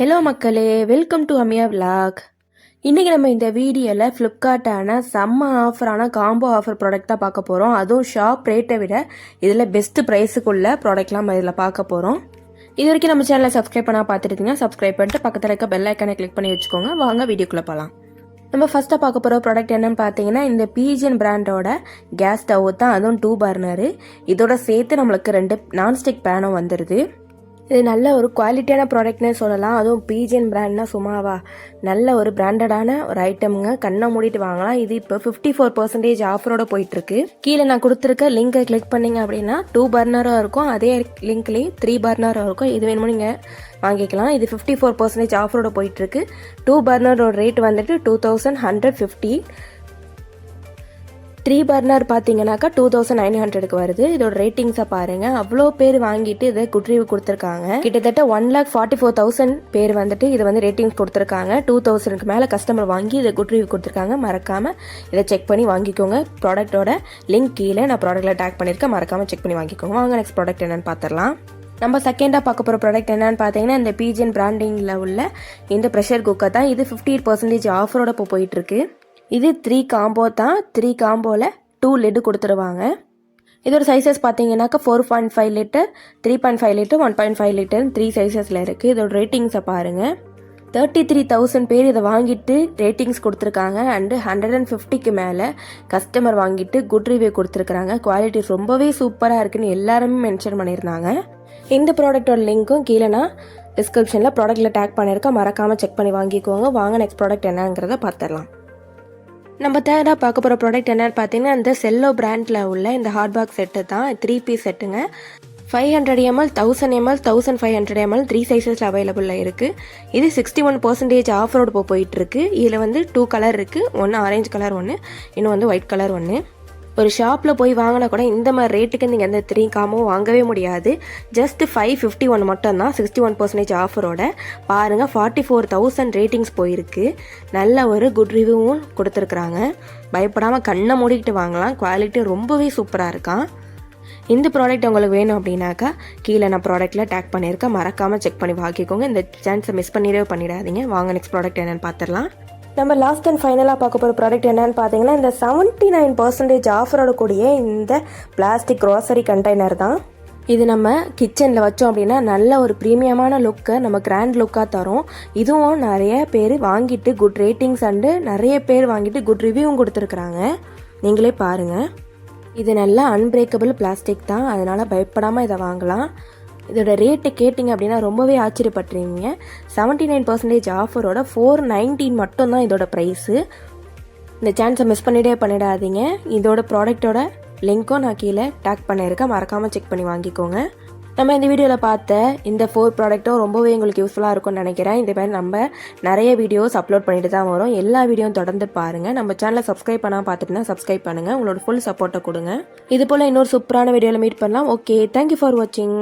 Hello மக்களே, welcome to Amiya vlog. இன்றைக்கி நம்ம இந்த வீடியோவில் ஃப்ளிப்கார்ட்டான செம்ம ஆஃபரான காம்போ ஆஃபர் ப்ராடக்ட் தான் பார்க்க போகிறோம். அதுவும் ஷாப் ரேட்டை விட இதில் பெஸ்ட்டு ப்ரைஸுக்குள்ள ப்ராடக்ட்லாம் நம்ம இதில் பார்க்க போகிறோம். இது வரைக்கும் நம்ம சேனலை சப்ஸ்கிரைப் பண்ணால் பார்த்துருக்கீங்க. சப்ஸ்கிரைப் பண்ணிட்டு பக்கத்தில் இருக்க பெல் ஐக்கானை கிளிக் பண்ணி வச்சுக்கோங்க. வாங்க வீடியோக்குள்ளே போகலாம். நம்ம ஃபஸ்ட்டாக பார்க்க போகிற ப்ராடக்ட் என்னென்னு பார்த்தீங்கன்னா, இந்த பீஜன் பிராண்டோட கேஸ் ஸ்டவ் தான். அதுவும் 2 பர்னரு. இதோட சேர்த்து நம்மளுக்கு 2 நான்ஸ்டிக் பேனும் வந்துடுது. இது நல்ல ஒரு குவாலிட்டியான ப்ராடக்ட்னே சொல்லலாம். அதுவும் பீஜன் பிராண்ட்னா சும்மாவா, நல்ல ஒரு பிராண்டடான ஒரு ஐட்டமுங்க. கண்ணை மூடிட்டு வாங்கலாம். இது இப்போ 54% ஆஃபரோட போயிட்டுருக்கு. கீழே நான் கொடுத்துருக்க லிங்கை கிளிக் பண்ணிங்க அப்படின்னா 2 பர்னரும் இருக்கும். அதே லிங்க்லேயே 3 பர்னரும் இருக்கும். இது வேணுமோ நீங்கள் வாங்கிக்கலாம். இது 54% ஆஃபரோட போயிட்டுருக்கு. 2 பர்னரோட ரேட் வந்துட்டு 2150. 3 பர்னர் பார்த்தீங்கன்னாக்கா 2900க்கு வருது. இதோட ரேட்டிங்ஸை பாருங்கள். அவ்வளோ பேர் வாங்கிட்டு இதை குட் ரிவ்யூ கொடுத்துருக்காங்க. கிட்டத்தட்ட 1,44,000 பேர் வந்துட்டு இதை வந்து ரேட்டிங்ஸ் கொடுத்துருக்காங்க. 2000க்கு மேலே கஸ்டமர் வாங்கி இதை குட் ரிவ்யூ கொடுத்துருக்காங்க. மறக்காமல் இதை செக் பண்ணி வாங்கிக்கோங்க. ப்ராடக்ட்டோட லிங்க் கீழே நான் ப்ராடக்ட்டில் டேக் பண்ணியிருக்கேன். மறக்காமல் செக் பண்ணி வாங்கிக்கோங்க. வாங்க நெக்ஸ்ட் ப்ராடக்ட் என்னென்னு பார்த்துடலாம். நம்ம செகண்டாக பார்க்க போகிற ப்ராடக்ட் என்னென்னு பார்த்தீங்கன்னா, இந்த பீஜன் பிராண்டிங்கில் உள்ள இந்த ப்ரெஷர் குக்கர் தான். இது 58% ஆஃபரோட இப்போ போயிட்டுருக்கு. இது 3 காம்போ தான். 3 காம்போவில் 2 லிட்டு கொடுத்துருவாங்க. இதோட சைஸஸ் பார்த்தீங்கன்னாக்கா 4.5 லிட்டர், 3.5 லிட்டர், 1.5 லிட்டர் 3 சைஸஸில் இருக்குது. இதோட ரேட்டிங்ஸை பாருங்கள். 33,000 பேர் இதை வாங்கிட்டு ரேட்டிங்ஸ் கொடுத்துருக்காங்க. அண்டு 150க்கு மேலே கஸ்டமர் வாங்கிட்டு குட் ரிவ்யூ கொடுத்துருக்குறாங்க. குவாலிட்டி ரொம்பவே சூப்பராக இருக்குன்னு எல்லாருமே மென்ஷன் பண்ணியிருந்தாங்க. இந்த ப்ராடக்டோட லிங்க்கும் கீழே நான் டிஸ்கிரிப்ஷனில் ப்ராடக்ட்டில் டேக் பண்ணியிருக்கேன். மறக்காமல் செக் பண்ணி வாங்கிக்கோங்க. வாங்க நெக்ஸ்ட் ப்ராடக்ட் என்னங்கிறத பார்த்துடலாம். நம்ம தேர்டாக பார்க்க போகிற ப்ராடக்ட் என்னென்னு பார்த்தீங்கன்னா, இந்த செல்லோ பிராண்டில் உள்ள இந்த ஹாட் பாக்ஸ் செட்டு தான். 3 பீஸ் செட்டுங்க. 500 ml, 1000 ml, 1500 ml 3 சைஸஸில் அவைலபிளில் இருக்குது. இது 61% ஆஃபரோடு இப்போ போயிட்டுருக்கு. இதில் வந்து 2 கலர் இருக்குது. ஒன்று ஆரஞ்சு கலர் ஒன்று, இன்னும் வந்து ஒயிட் கலர் ஒன்று. ஒரு ஷாப்பில் போய் வாங்கினா கூட இந்த மாதிரி ரேட்டுக்கு நீங்கள் எந்த 3 காமோ வாங்கவே முடியாது. ஜஸ்ட் 551 மட்டும்தான் 61% ஆஃபரோட. பாருங்கள், 44,000 ரேட்டிங்ஸ் போயிருக்கு. நல்ல ஒரு குட் ரிவ்யூவும் கொடுத்துருக்குறாங்க. பயப்படாமல் கண்ணை மூடிக்கிட்டு வாங்கலாம். குவாலிட்டி ரொம்பவே சூப்பராக இருக்கான். இந்த ப்ராடக்ட் உங்களுக்கு வேணும் அப்படின்னாக்கா கீழே நான் ப்ராடக்ட்டில் டேக் பண்ணியிருக்கேன். மறக்காமல் செக் பண்ணி வாங்கிக்கோங்க. இந்த சான்ஸை மிஸ் பண்ணிடாதீங்க. வாங்க நெக்ஸ்ட் ப்ராடக்ட் என்னென்னு பார்த்துடலாம். நம்ம லாஸ்ட் அண்ட் ஃபைனலாக பார்க்க போகிற ப்ராடக்ட் என்னென்னு பார்த்தீங்கன்னா, இந்த 79% ஆஃபரோட கூடிய இந்த பிளாஸ்டிக் க்ராசரி கண்டெய்னர் தான். இது நம்ம கிச்சனில் வச்சோம் அப்படின்னா நல்ல ஒரு ப்ரீமியமான லுக்கை நம்ம கிராண்ட் லுக்காக தரும். இதுவும் நிறைய பேர் வாங்கிட்டு குட் ரேட்டிங்ஸ் அண்டு நிறைய பேர் வாங்கிட்டு குட் ரிவ்யூவும் கொடுத்துருக்குறாங்க. நீங்களே பாருங்கள். இது நல்லா அன்பிரேக்கபிள் பிளாஸ்டிக் தான். அதனால் பயப்படாமல் இதை வாங்கலாம். இதோட ரேட்டு கேட்டிங்க அப்படின்னா ரொம்பவே ஆச்சரியப்பட்டுருவீங்க. 79% ஆஃபரோட 419 மட்டும்தான் இதோட ப்ரைஸு. இந்த சான்ஸை மிஸ் பண்ணிடாதீங்க. இதோட ப்ராடக்டோட லிங்க்கும் நான் கீழே டேக் பண்ணியிருக்கேன். மறக்காமல் செக் பண்ணி வாங்கிக்கோங்க. நம்ம இந்த வீடியோவில் பார்த்த இந்த 4 ப்ராடக்ட்டும் ரொம்பவே உங்களுக்கு யூஸ்ஃபுல்லாக இருக்கும்னு நினைக்கிறேன். இந்த மாதிரி நம்ம நிறைய வீடியோஸ் அப்லோட் பண்ணிட்டு தான் வரும். எல்லா வீடியோவும் தொடர்ந்து பாருங்கள். நம்ம சேனலை சப்ஸ்கிரைப் பண்ணால் பார்த்துட்டுனா சப்ஸ்கிரைப் பண்ணுங்கள். உங்களோட ஃபுல் சப்போர்ட்டை கொடுங்க. இது போல் இன்னொரு சூப்பரான வீடியோவில் மீட் பண்ணலாம். ஓகே, தேங்க்யூ ஃபார் வாட்சிங்.